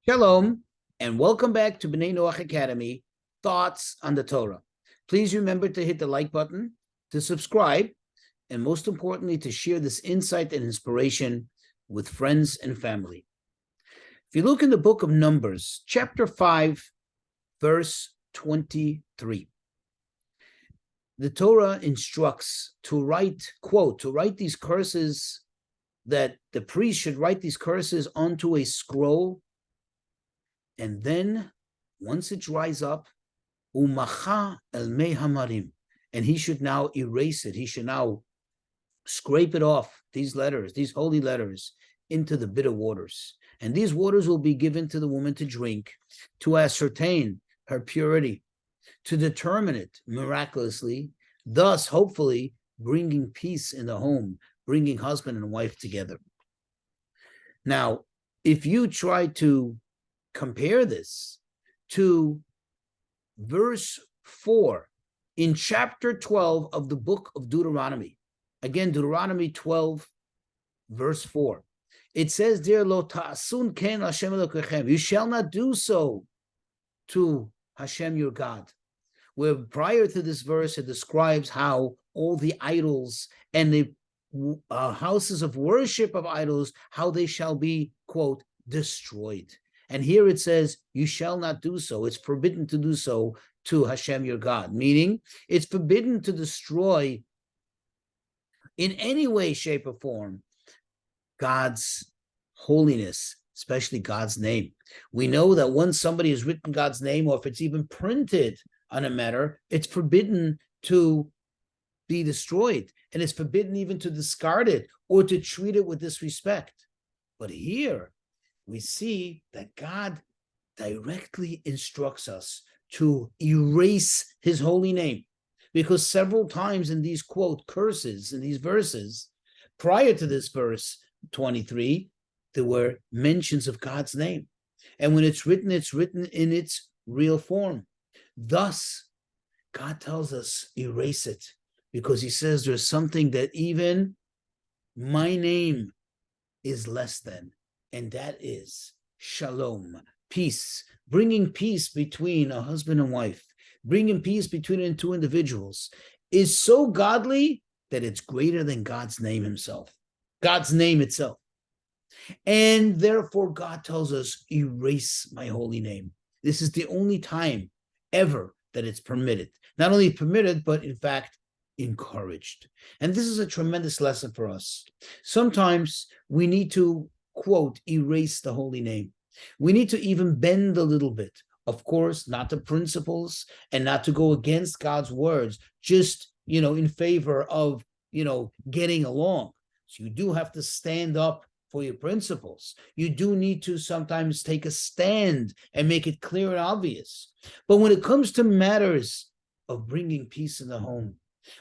Shalom, and welcome back to B'nai Noach Academy, Thoughts on the Torah. Please remember to hit the like button, to subscribe, and most importantly, to share this insight and inspiration with friends and family. If you look in the book of Numbers, chapter 5, verse 23, the Torah instructs to write, quote, to write these curses, that the priest should write these curses onto a scroll. And then, once it dries up, umacha el mei hamarim, and he should now erase it. He should now scrape it off, these letters, these holy letters, into the bitter waters. And these waters will be given to the woman to drink, to ascertain her purity, to determine it miraculously, thus, hopefully, bringing peace in the home, bringing husband and wife together. Now, if you try to compare this to verse 4 in chapter 12 of the book of Deuteronomy. Again, Deuteronomy 12, verse 4. It says there, Lo ta'asun ken Hashem Elokechem. You shall not do so to Hashem your God. Where prior to this verse, it describes how all the idols and the houses of worship of idols, how they shall be, quote, destroyed. And here it says, you shall not do so. It's forbidden to do so to Hashem your God, meaning it's forbidden to destroy in any way, shape, or form God's holiness, especially God's name. We know that once somebody has written God's name, or if it's even printed on a matter, it's forbidden to be destroyed, and it's forbidden even to discard it or to treat it with disrespect. But here, we see that God directly instructs us to erase his holy name, because several times in these, quote, curses, in these verses, prior to this verse 23, there were mentions of God's name. And when it's written in its real form. Thus, God tells us, erase it, because he says there's something that even my name is less than. And that is shalom, peace, bringing peace between a husband and wife, bringing peace between two individuals is so godly that it's greater than God's name himself, God's name itself. And therefore, God tells us, erase my holy name. This is the only time ever that it's permitted. Not only permitted, but in fact, encouraged. And this is a tremendous lesson for us. Sometimes we need to, quote, erase the holy name. We need to even bend a little bit. Of course, not to principles and not to go against God's words, just, in favor of, getting along. So you do have to stand up for your principles. You do need to sometimes take a stand and make it clear and obvious. But when it comes to matters of bringing peace in the home,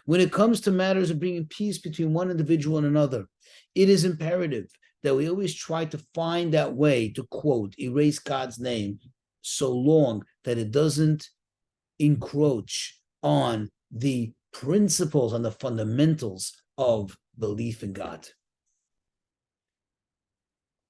when it comes to matters of bringing peace between one individual and another, it is imperative that we always try to find that way to, quote, erase God's name so long that it doesn't encroach on the principles, on the fundamentals of belief in God.